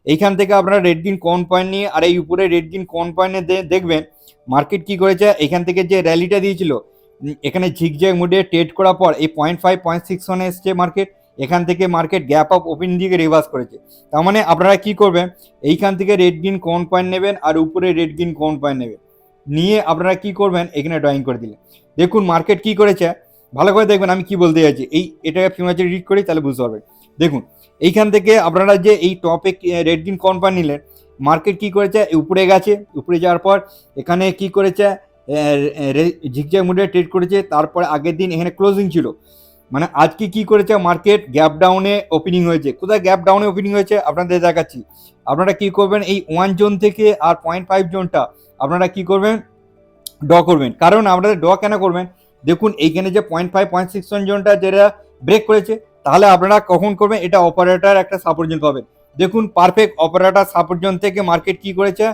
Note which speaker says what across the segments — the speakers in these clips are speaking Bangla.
Speaker 1: এইখান থেকে আপনারা রেড গ্রিন কোন পয়েন্ট নিয়ে আর এই উপরে রেড গ্রিন কোন পয়েন্টে দেখবেন মার্কেট কি করেছে, এখান থেকে যে র্যালিটা দিয়েছিল এখানে ঝিকঝ্যাক মুডে ট্রেড করার পর এই 0.5 0.6 এসছে মার্কেট, এখান থেকে মার্কেট গ্যাপ আপ ওপেন দিকে রিভার্স করেছে। তার মানে আপনারা কি করবেন, এইখান থেকে রেড গ্রিন কোন পয়েন্ট নেবেন আর উপরে রেড গ্রিন কোন পয়েন্ট নেবেন, নিয়ে আপনারা কি করবেন এখানে ড্রয়িং করে দিলেন। দেখুন মার্কেট কি করেছে, ভালো করে দেখবেন আমি কি বলতে চাইছি, এই এটাকে ফিবোনাচি রিড করি তাহলে বুঝতে পারবেন। দেখুন এইখান থেকে আপনারা যে এই টপে রেড গ্রিন কোন পয়েন্ট নিলেন, মার্কেট কি করেছে উপরে গেছে, উপরে যাওয়ার পর এখানে কি করেছে ঝিকঝ্যাক মুডে ট্রেড করেছে, তারপরে আগের দিন এখানে ক্লোজিং ছিল, মানে আজকে কি করেছে মার্কেট গ্যাপ ডাউনে ওপেনিং হয়েছে। কোথায় গ্যাপ ডাউনে ওপেনিং হয়েছে আপনাদের দেখাচ্ছি। আপনারা কি করবেন এই 1 জোন থেকে আর 0.5 জোনটা আপনারা কি করবেন ড করবেন, কারণ আপনাদের ড কেন করবেন, দেখুন এইখানে যে 0.5 0.6 জোনটা যেটা ব্রেক করেছে, তাহলে আপনারা কখন করবেন, এটা অপারেটর একটা সাপোর্ট জোন পাবেন। দেখুন পারফেক্ট অপারেটর সাপোর্ট জোন থেকে মার্কেট কি করেছে,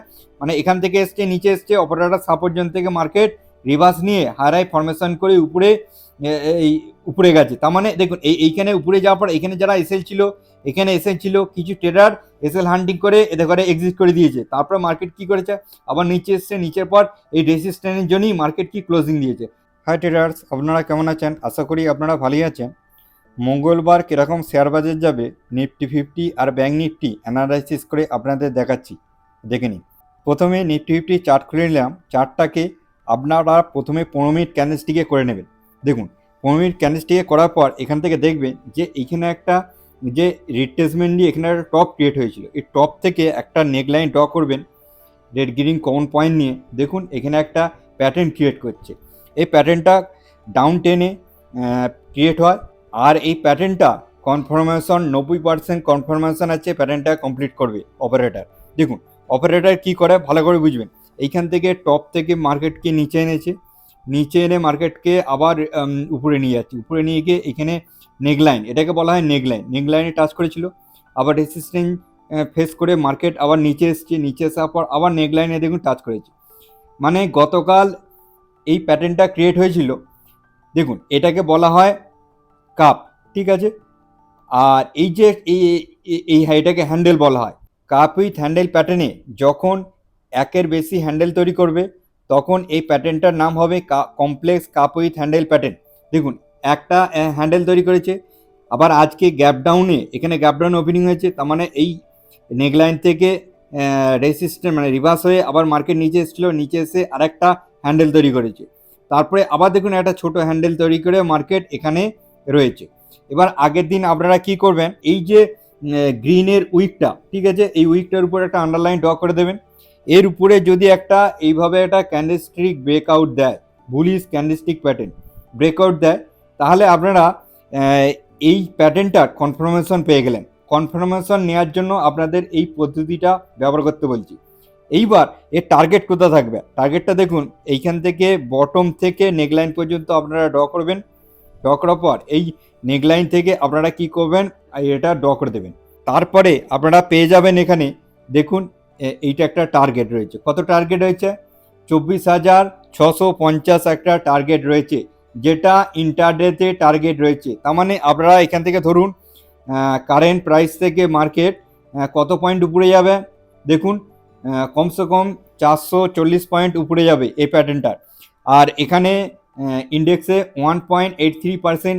Speaker 1: মানে এখান থেকে এসছে নিচে এসছে, অপারেটর সাপোর্ট জোন থেকে মার্কেট রিভার্স নিয়ে হাই ফরমেশন করে উপরে এই উপরে গেছে। তার মানে দেখুন এইখানে উপরে যাওয়ার পর এখানে যারা এসএল ছিল, এখানে এসএল ছিল কিছু ট্রেডার এসএল হান্টিং করে এদের করে এক্সিট করে দিয়েছে, তারপরে মার্কেট কি করেছে আবার নিচে এসছে, নিচের পর এই রেজিস্ট্যান্সের জন্যই মার্কেট কি ক্লোজিং দিয়েছে। হাই ট্রেডার্স, আপনারা কেমন আছেন, আশা করি আপনারা ভালোই আছেন। মঙ্গলবার কীরকম শেয়ার বাজার যাবে নিফটি 50 আর ব্যাঙ্ক নিফটি অ্যানালাইসিস করে আপনাদের দেখাচ্ছি, দেখে নিন। প্রথমে নিফটি 50 চার্ট খুলে নিলাম, চার্টটাকে আপনারা প্রথমে 15 মিনিট ক্যান্ডেলস্টিকে করে নেবেন। দেখুন 15 মিনিট ক্যান্ডেলস্টিকে করার পর এখান থেকে দেখবেন যে এইখানে একটা যে রিট্রেসমেন্ট দিয়ে এখানে একটা টপ ক্রিয়েট হয়েছিল, এই টপ থেকে একটা নেকলাইন ড্র করবেন রেড গ্রিন কোন পয়েন্ট নিয়ে। দেখুন এখানে একটা প্যাটার্ন ক্রিয়েট করছে, এই প্যাটার্নটা ডাউন টেনে ক্রিয়েট হয়, আর এই প্যাটার্নটা কনফার্মেশন 90% কনফার্মেশন আছে, প্যাটার্নটা কমপ্লিট করবে অপারেটর। দেখুন অপারেটর কি করে ভালো করে বুঝবেন, এইখান থেকে টপ থেকে মার্কেটকে নিচে এনেছে, নিচে এনে মার্কেটকে আবার উপরে নিয়ে যাচ্ছে, উপরে নিয়ে গিয়ে এখানে নেকলাইন, এটাকে বলা হয় নেকলাইন, নেকলাইনে টাচ করেছিল, আবার রেসিস্ট্যান্স ফেস করে মার্কেট আবার নিচে এসছে, নিচে আসার পর আবার নেকলাইনে দেখুন টাচ করেছে, মানে গতকাল এই প্যাটার্নটা ক্রিয়েট হয়েছিল। দেখুন এটাকে বলা হয় কাপ, ঠিক আছে। আর এই যে এই এটাকে হ্যান্ডেল বলা হয়, কাপ উইথ হ্যান্ডেল প্যাটার্নে যখন একের বেশি হ্যান্ডেল তৈরি করবে তখন এই প্যাটার্নটার নাম হবে complex cup with handle pattern. দেখুন একটা হ্যান্ডেল তৈরি করেছে, আবার আজকে গ্যাপ ডাউনে এখানে গ্যাপ ডাউন ওপেনিং হয়েছে, তার মানে এই নেকলাইন থেকে রেসিস্ট্যান্স মানে রিভার্স হয়ে আবার মার্কেট নিচে এসেছিলো, নিচে এসে আরেকটা হ্যান্ডেল তৈরি করেছে, তারপরে আবার দেখুন একটা ছোট হ্যান্ডেল তৈরি করে মার্কেট এখানে রয়েছে। এবার আগের দিন আপনারা কি করবেন, এই যে গ্রিনের উইকটা, ঠিক আছে, এই উইকটার উপর একটা আন্ডারলাইন ড্র করে দেবেন, এর উপরে যদি একটা এইভাবে একটা ক্যান্ডেলস্টিক ব্রেকআউট দেয়, বুলিশ ক্যান্ডেলস্টিক প্যাটার্ন ব্রেকআউট দেয়, তাহলে আপনারা এই প্যাটার্নটার কনফার্মেশন পেয়ে গেলেন। কনফার্মেশন নেওয়ার জন্য আপনাদের এই পদ্ধতিটা ব্যবহার করতে বলছি। এইবার এর টার্গেট কোথা থাকবে, টার্গেটটা দেখুন এইখান থেকে বটম থেকে নেকলাইন পর্যন্ত আপনারা ড্র করবেন, ড্র করার পর এই নেকলাইন থেকে আপনারা কি করবেন এটা ড্র করে দেবেন, তারপরে আপনারা পেয়ে যাবেন এখানে দেখুন এইটা একটা টার্গেট রয়েছে, কত টার্গেট রয়েছে 24,650 একটা টার্গেট রয়েছে, যেটা ইন্টারডেতে টার্গেট রয়েছে। তার মানে আপনারা এখান থেকে ধরুন কারেন্ট প্রাইস থেকে মার্কেট কত পয়েন্ট উপরে যাবে, দেখুন কমসে কম 440 পয়েন্ট উপরে যাবে এই প্যাটার্নটার, আর এখানে ইন্ডেক্সে 1.83%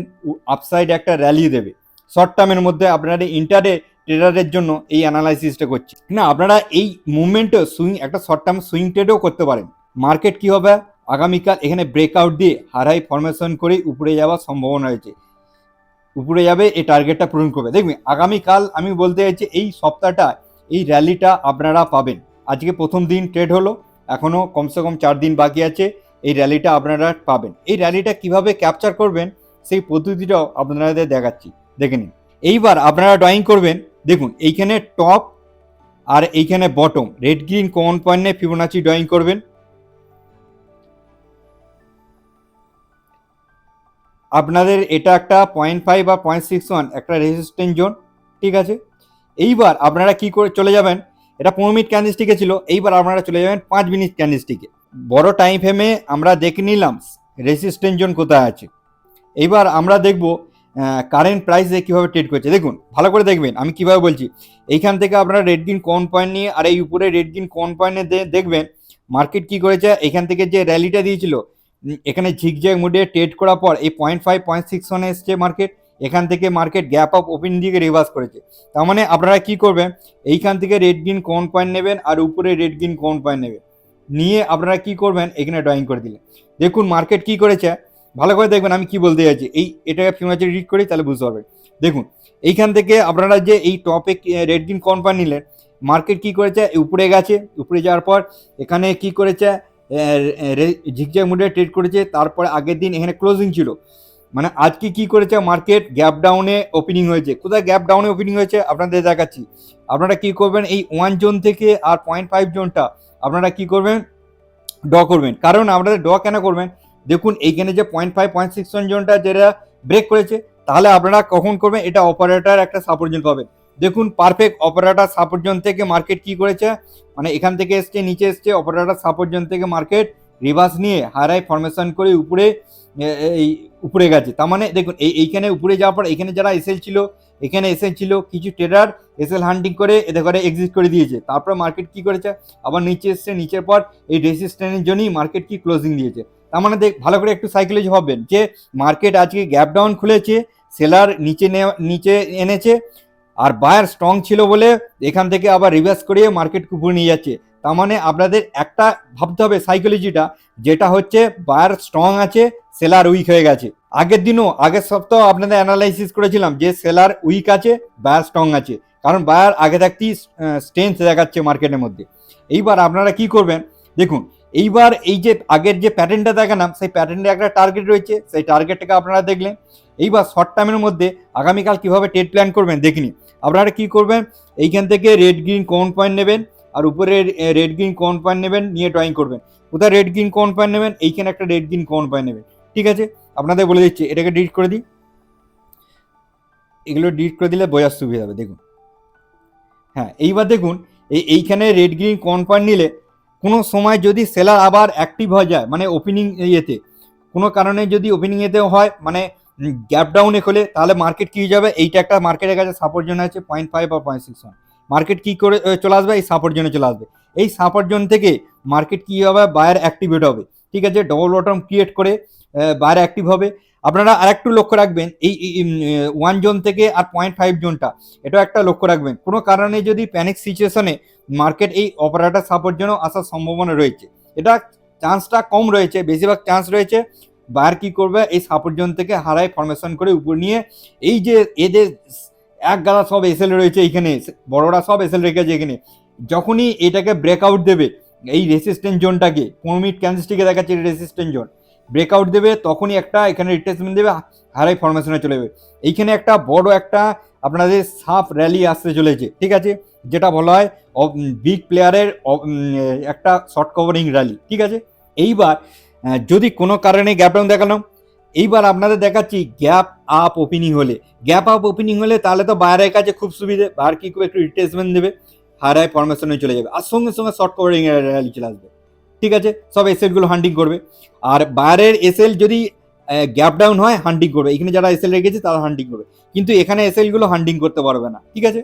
Speaker 1: আপসাইড একটা র্যালি দেবে শর্ট টার্মের মধ্যে। আপনারা ইন্টারডে ট্রেডারের জন্য এই অ্যানালাইসিসটা করছি না, আপনারা এই মুভমেন্টও সুইং একটা শর্ট টার্ম সুইং ট্রেডও করতে পারেন। মার্কেট কি হবে আগামীকাল এখানে ব্রেকআউট দিয়ে হাই ফরমেশন করে উপরে যাওয়ার সম্ভাবনা রয়েছে, উপরে যাবে, এই টার্গেটটা পূরণ করবে। দেখবেন আগামীকাল আমি বলতে চাইছি এই সপ্তাহটা এই র্যালিটা আপনারা পাবেন। আজকে প্রথম দিন ট্রেড হলো, এখনও কমসে কম 4 দিন বাকি আছে, এই র্যালিটা আপনারা পাবেন। এই র্যালিটা কিভাবে ক্যাপচার করবেন সেই পদ্ধতিটাও আপনাদের দেখাচ্ছি, দেখে নিন। এইবার আপনারা ড্রয়িং করবেন, দেখুন এইখানে টপ আর এইখানে বটম রেড গ্রিন কোন পয়েন্টে ফিবোনাচি ড্রয়িং করবেন। আপনাদের এটা একটা 0.5 বা 0.61 একটা রেজিস্ট্যান্স জোন, ঠিক আছে। এইবার আপনারা কি করে চলে যাবেন, এটা 15 মিনিট ক্যান্ডেলস্টিকে ছিল, এইবার আপনারা চলে যাবেন 5 মিনিট ক্যান্ডেলস্টিকে। বড় টাইম ফ্রেমে আমরা দেখে নিলাম রেজিস্ট্যান্স জোন কোথায় আছে। এইবার আমরা দেখব কারেন্ট প্রাইসে কীভাবে ট্রেড করছে দেখুন, ভালো করে দেখবেন আমি কীভাবে বলছি। এইখান থেকে আপনারা রেড গ্রিন কোন পয়েন্ট নিয়ে আর এই উপরে রেড গ্রিন কোন পয়েন্টে দেখবেন মার্কেট কী করেছে। এখান থেকে যে র্যালিটা দিয়েছিল এখানে ঝিকঝ্যাক মুডে ট্রেড করার পর এই 0.5-0.6 এসছে মার্কেট। এখান থেকে মার্কেট গ্যাপ আপ ওপেন দিকে রিভার্স করেছে। তার মানে আপনারা কি করবেন, এইখান থেকে রেড গ্রিন কোন পয়েন্ট নেবেন আর উপরে রেড গ্রিন কোন পয়েন্ট নেবেন, নিয়ে আপনারা কি করবেন এখানে ড্রয়িং করে দিলেন। দেখুন মার্কেট কি করেছে, ভালো করে দেখবেন আমি কি বলতে চাইছি। এটাকে ফিবোনাচি রিড করি তাহলে বুঝতে পারবেন। দেখুন এইখান থেকে আপনারা যে এই টপে রেড গ্রিন কোন পয়েন্ট নিলেন, মার্কেট কি করেছে উপরে গেছে, উপরে যাওয়ার পর এখানে কি করেছে ঝিকঝ্যাক মুডে ট্রেড করেছে। তারপরে আগের দিন এখানে ক্লোজিং ছিল, মানে আজকে কি করেছে মার্কেট গ্যাপ ডাউনে ওপেনিং হয়েছে। কোথায় গ্যাপ ডাউনে ওপেনিং হয়েছে আপনাদের দেখাচ্ছি। আপনারা কি করবেন এই 1 জোন থেকে আর 0.5 জোনটা আপনারা কি করবেন ড্র করবেন। কারণ আপনাদের ড্র কেন করবেন, দেখুন এইখানে যে 0.5-0.6 জোনটা যেটা ব্রেক করেছে, তাহলে আপনারা কখন করবেন, এটা অপারেটর একটা সাপোর্ট জোন পাবেন। দেখুন পারফেক্ট অপারেটর সাপোর্ট জোন থেকে মার্কেট কি করেছে, মানে এখান থেকে এসছে নিচে এসছে, অপারেটর সাপোর্ট জোন থেকে মার্কেট রিভার্স নিয়ে হাই ফরমেশন করে উপরে এই উপরে গেছে। তার মানে দেখুন এইখানে উপরে যাওয়ার পর এখানে যারা এসএল ছিল, এখানে এসএল ছিল, কিছু ট্রেডার এসএল হান্টিং করে এদের করে এক্সিট করে দিয়েছে। তারপর মার্কেট কি করেছে আবার নিচে এসছে, নিচের পর এই রেজিস্ট্যান্সের জন্যই মার্কেট কি ক্লোজিং দিয়েছে। তার মানে ভালো করে একটু সাইকোলজি ভাববেন যে মার্কেট আজকে গ্যাপ ডাউন খুলেছে, সেলার নিচে এনেছে, আর বায়ার স্ট্রং ছিল বলে এখান থেকে আবার রিভার্স করিয়ে মার্কেট উপরে নিয়ে যাচ্ছে। তার মানে আপনাদের একটা ভাবতে হবে সাইকোলজিটা, যেটা হচ্ছে বায়ার স্ট্রং আছে, সেলার উইক হয়ে গেছে। আগের সপ্তাহ আপনাদের অ্যানালাইসিস করেছিলাম যে সেলার উইক আছে, বায়ার স্ট্রং আছে, কারণ বায়ার আগে থাকতেই স্ট্রেংথ দেখাচ্ছে মার্কেটের মধ্যে। এইবার আপনারা কি করবেন দেখুন, এইবার এই যে আগের যে প্যাটার্নটা দেখালাম সেই প্যাটার্নে একটা টার্গেট রয়েছে, সেই টার্গেটটাকে আপনারা দেখলেন। এইবার শর্ট টাইমের মধ্যে আগামীকাল কিভাবে ট্রেড প্ল্যান করবেন দেখিনি। আপনারা কি করবেন, এইখান থেকে রেড গ্রিন কোন পয়েন্ট নেবেন আর উপরে রেড গ্রিন কোন পয়েন্ট নেবেন, নিয়ে ড্রয়িং করবেন। কোথায় রেড গ্রিন কোন পয়েন্ট নেবেন, এইখানে একটা রেড গ্রিন কোন পয়েন্ট নেবেন। ঠিক আছে, আপনাদের বলে দিচ্ছি, এটাকে ডিলিট করে দিই, এগুলো ডিলিট করে দিলে বোঝার সুবিধা হবে। দেখুন হ্যাঁ, এইবার দেখুন এইখানে রেড গ্রিন কোন পয়েন্ট নিলে কোনো সময় যদি সেলার আবার অ্যাক্টিভ হয়ে যায়, মানে ওপেনিং ইয়েতে কোনো কারণে যদি ওপেনিং এতেও হয়, মানে গ্যাপ ডাউনে খোলে, তাহলে মার্কেট কী হয়ে যাবে, এইটা একটা মার্কেটের কাছে সাপোর্ট জোন আছে 0.5 বা 0.61, মার্কেট কী করে চলে আসবে এই সাপোর্ট জোনে চলে আসবে। এই সাপোর্ট জোন থেকে মার্কেট কী হবে, বায়ার অ্যাক্টিভেট হবে। ঠিক আছে, ডবল বটম ক্রিয়েট করে বায়ার অ্যাক্টিভ হবে। আপনারা আরেকটু লক্ষ্য রাখবেন এই 1 জোন থেকে আর 0.5 জোনটা, এটা একটা লক্ষ্য রাখবেন। কোনো কারণে যদি প্যানিক সিচুয়েশনে মার্কেট এই অপারেটর সাপোর্ট জোনও আসার সম্ভাবনা রয়েছে, এটা চান্সটা কম রয়েছে, বেশিরভাগ চান্স রয়েছে বায়ার কি করবে এই সাপোর্ট জোন থেকে হারাই ফরমেশন করে উপর নিয়ে, এই যে এদের এক গালা সব এসএল রয়েছে এইখানে, বড়রা সব এসএল রেখেছে এখানে, যখনই এটাকে ব্রেকআউট দেবে এই রেসিস্ট্যান্স জোনটাকে 15 মিনিট ক্যান্ডেলস্টিকে দেখাচ্ছে রেসিস্ট্যান্স জোন, ব্রেকআউট দেবে তখনই একটা এখানে রিট্রেসমেন্ট দেবে, হারাই ফরমেশনে চলে যাবে। এইখানে একটা বড় একটা আপনাদের সাফ র্যালি আসতে চলেছে। ঠিক আছে, যেটা বলা হয় বিগ প্লেয়ারের একটা শর্ট কভারিং র্যালি। ঠিক আছে, এইবার যদি কোনো কারণে গ্যাপ ডাউন দেখালাম, এইবার আপনাদের দেখাচ্ছি গ্যাপ আপ ওপেনিং হলে। গ্যাপ আপ ওপেনিং হলে তাহলে তো বায়ারের কাছে খুব সুবিধে, বায়ার কি করবে একটু রিট্রেসমেন্ট দেবে, হারায় ফরমেশনে চলে যাবে, আর সঙ্গে সঙ্গে শর্ট কভারিং র্যালি চলে আসবে। ঠিক আছে, সব এসএলগুলো হান্টিং করবে, আর বায়ারের এসএল যদি গ্যাপ ডাউন হয় হান্টিং করবে, এখানে যারা এসএল রেখেছে তারা হান্টিং করবে, কিন্তু এখানে এসএলগুলো হান্টিং করতে পারবে না। ঠিক আছে,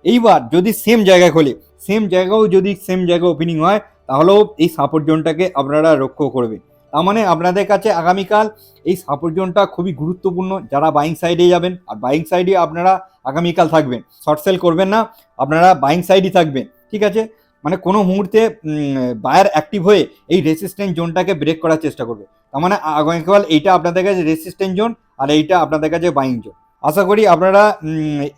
Speaker 1: এইবার যদি সেম জায়গায় খোলে, সেম জায়গায় ওপেনিং হয়, তাহলেও এই সাপোর্ট জোনটাকে আপনারা রক্ষা করবেন। তার মানে আপনাদের কাছে আগামীকাল এই সাপোর্ট জোনটা খুবই গুরুত্বপূর্ণ, যারা বাইং সাইডে যাবেন, আর বাইং সাইডে আপনারা আগামীকাল থাকবেন, শর্ট সেল করবেন না, আপনারা বাইং সাইডই থাকবেন। ঠিক আছে, মানে কোনো মুহূর্তে বায়ার অ্যাক্টিভ হয়ে এই রেসিস্ট্যান্স জোনটাকে ব্রেক করার চেষ্টা করবে। তার মানে আগামীকাল এইটা আপনাদের কাছে রেসিস্ট্যান্স জোন আর এইটা আপনাদের কাছে বাইং জোন। আশা করি আপনারা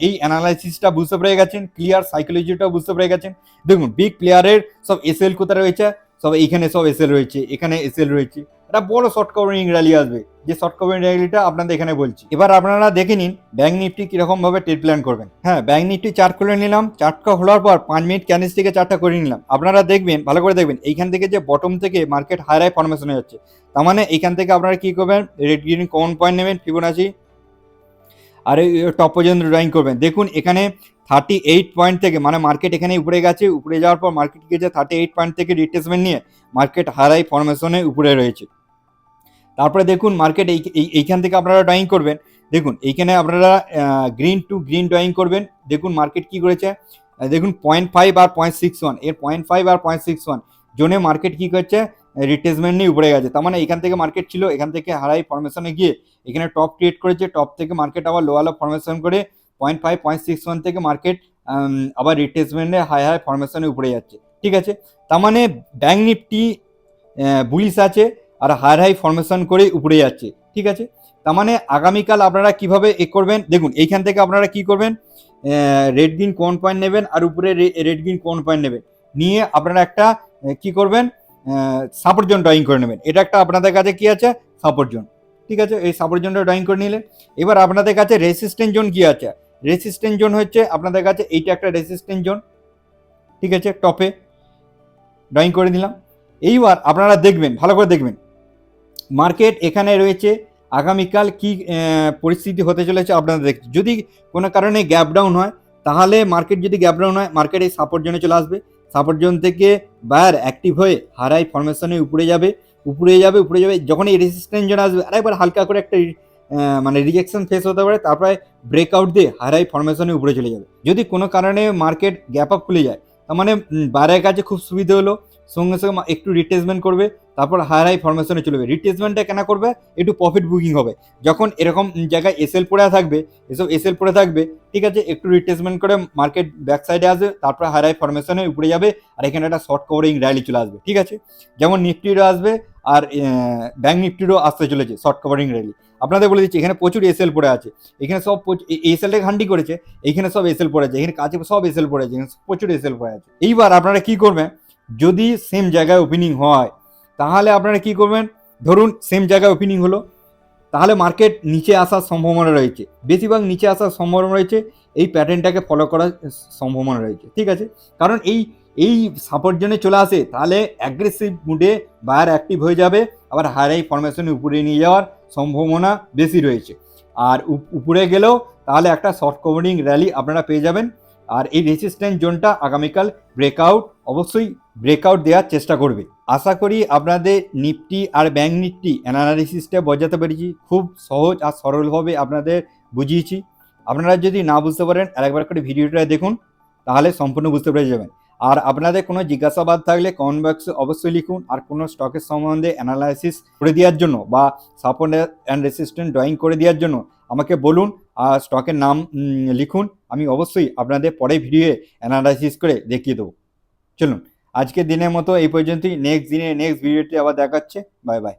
Speaker 1: এই অ্যানালাইসিসটা বুঝতে পেরে গেছেন, ক্লিয়ার সাইকোলজিটাও বুঝতে পেরে গেছেন। দেখুন বিগ প্লেয়ারের সব এসএল কোথায় রয়েছে, সব এইখানে সব এসএল রয়েছে, এখানে এসএল রয়েছে, একটা বড় শর্ট কভারিং র্যালি আসবে, যে শর্ট কভারিং র্যালিটা আপনাদের এখানে বলছি। এবার আপনারা দেখে নিন ব্যাংক নিফটি কিরকম ভাবে ট্রেড প্ল্যান করবেন। হ্যাঁ, ব্যাংক নিফটি চার্ট করে নিলাম, চার্টটা খোলার পর 5 মিনিট ক্যান্ডেলস্টিকে চার্টটা করে নিলাম। আপনারা দেখবেন, ভালো করে দেখবেন, এইখান থেকে যে বটম থেকে মার্কেট হাই ফরমেশন হয়ে যাচ্ছে, তার মানে এইখান থেকে আপনারা কি করবেন, রেড গ্রিন কোন পয়েন্ট নেবেন ফিবোনাচি, আর এই টপ পর্যন্ত ড্রয়িং করবেন। দেখুন এখানে 38 পয়েন্ট থেকে, মানে মার্কেট এখানে উপরে গেছে, উপরে যাওয়ার পর মার্কেট গেছে 38 পয়েন্ট থেকে রিট্রেসমেন্ট নিয়ে মার্কেট হারাই ফরমেশনে উপরে রয়েছে। তারপরে দেখুন মার্কেট এইখান থেকে আপনারা ড্রয়িং করবেন, দেখুন এইখানে আপনারা গ্রিন টু গ্রিন ড্রয়িং করবেন। দেখুন মার্কেট কি করেছে, দেখুন 0.5 আর 0.61, এর 0.5 আর 0.61 জোনে মার্কেট কি করছে, রিট্রেসমেন্ট নিয়ে উপরে গেছে। তার মানে এখান থেকে মার্কেট ছিল, এখান থেকে হাই ফরমেশনে গিয়ে এখানে টপ ক্রিয়েট করেছে, টপ থেকে মার্কেট আবার লোয়ার ফরমেশন করে 0.5 0.61 থেকে মার্কেট আবার রিট্রেসমেন্টে হাই ফরমেশনে উপরে যাচ্ছে। ঠিক আছে, তার মানে ব্যাঙ্ক নিফটি বুলিশ আছে আর হাই ফরমেশন করে উপরে যাচ্ছে। ঠিক আছে, তার মানে আগামীকাল আপনারা কিভাবে এ করবেন, দেখুন এইখান থেকে আপনারা কি করবেন, রেড গ্রিন কোন পয়েন্ট নেবেন আর উপরে রেড গ্রিন কোন পয়েন্ট নেবেন, নিয়ে আপনারা একটা কি করবেন, সাপোর্ট জোন ড্রয়িং করে নেবেন। এটা একটা আপনাদের কাছে কি আছে, সাপোর্ট জোন। ঠিক আছে, এই সাপোর্ট জোনটা ড্রয়িং করে নিলেন। এবার আপনাদের কাছে রেসিস্ট্যান্ট জোন কি আছে, রেসিস্ট্যান্ট জোন হচ্ছে আপনাদের কাছে এইটা একটা রেসিস্ট্যান্ট জোন। ঠিক আছে, টপে ড্রয়িং করে দিলাম। এইবার আপনারা দেখবেন, ভালো করে দেখবেন মার্কেট এখানে রয়েছে, আগামীকাল কি পরিস্থিতি হতে চলেছে আপনারা দেখছেন। যদি কোনো কারণে গ্যাপ ডাউন হয়, তাহলে মার্কেট যদি গ্যাপ ডাউন হয়, মার্কেট এই সাপোর্ট জোনে চলে আসবে। সাপোর্ট জোন থেকে বায়ার অ্যাক্টিভ হয়ে হারাই ফরমেশনে উপরে যাবে, উপরে যাবে, উপরে যাবে। যখন এই রেজিস্ট্যান্স জোন আসবে, আরেকবার হালকা করে একটা মানে রিজেকশন ফেস হতে পারে, তারপরে ব্রেকআউট দিয়ে হারাই ফরমেশনে উপরে চলে যাবে। যদি কোনো কারণে মার্কেট গ্যাপ আপ খুলে যায়, তার মানে বায়ারের কাছে খুব সুবিধা হলো, সঙ্গে সঙ্গে একটু রিট্রেসমেন্ট করবে, তারপর হাই ফরমেশনে চলবে। রিট্রেসমেন্টটা কেন করবে, একটু প্রফিট বুকিং হবে। যখন এরকম জায়গায় এসএল পড়ে থাকবে, এসব এসএল পড়ে থাকবে, ঠিক আছে, একটু রিট্রেসমেন্ট করে মার্কেট ব্যাক সাইডে আসবে, তারপর হাই ফরমেশনে উপরে যাবে, আর এখানে একটা শর্ট কভারিং র্যালি চলে আসবে। ঠিক আছে, যেমন নিফটিরও আসবে আর ব্যাঙ্ক নিফটিরও আসতে চলেছে শর্ট কভারিং র্যালি। আপনাদের বলে দিচ্ছি, এখানে প্রচুর এসএল পড়ে আছে, এখানে সব এসএলটাকে হান্ডি করেছে, এইখানে সব এসএল পড়ে আছে, এখানে কাছে সব এসএল পড়ে আছে, এখানে প্রচুর এসএল পড়ে আছে। এইবার আপনারা কি করবেন, যদি সেম জায়গায় ওপেনিং হয়, তাহলে আপনারা কি করবেন, ধরুন সেম জায়গায় ওপেনিং হলো, তাহলে মার্কেট নিচে আসার সম্ভাবনা রয়েছে, বেশিরভাগ নিচে আসার সম্ভাবনা রয়েছে, এই প্যাটার্নটাকে ফলো করার সম্ভাবনা রয়েছে। ঠিক আছে, কারণ এই সাপোর্ট জোনে চলে আসে, তাহলে অ্যাগ্রেসিভ মুডে বায়ার অ্যাক্টিভ হয়ে যাবে, আবার হাই ফরমেশন উপরে নিয়ে যাওয়ার সম্ভাবনা বেশি রয়েছে। আর উপরে গেলেও তাহলে একটা শর্ট কভারিং র্যালি আপনারা পেয়ে যাবেন। আর এই রেজিস্ট্যান্স জোনটা আগামীকাল ব্রেকআউট, অবশ্যই ব্রেকআউট দেওয়ার চেষ্টা করবে। আশা করি আপনাদের নিফটি আর ব্যাঙ্ক নিফটি অ্যানালাইসিসটা বোঝাতে পেরেছি, খুব সহজ আর সরলভাবে আপনাদের বুঝিয়েছি। আপনারা যদি না বুঝতে পারেন, আরেকবার করে ভিডিওটা দেখুন, তাহলে সম্পূর্ণ বুঝতে পেরে যাবেন। আর আপনাদের কোনো জিজ্ঞাসাবাদ থাকলে কমেন্ট বক্সে অবশ্যই লিখুন। আর কোনো স্টকের সম্বন্ধে অ্যানালাইসিস করে দেওয়ার জন্য বা সাপোর্ট অ্যান্ড রেসিস্ট্যান্স ড্রয়িং করে দেওয়ার জন্য আমাকে বলুন, আর স্টকের নাম লিখুন, আমি অবশ্যই আপনাদের পরে ভিডিও অ্যানালাইসিস করে দেখিয়ে দেবো। চলুন, আজকের দিনের মতো এই পর্যন্তই। নেক্সট দিনে নেক্সট ভিডিওতে আবার দেখাচ্ছে। Bye bye.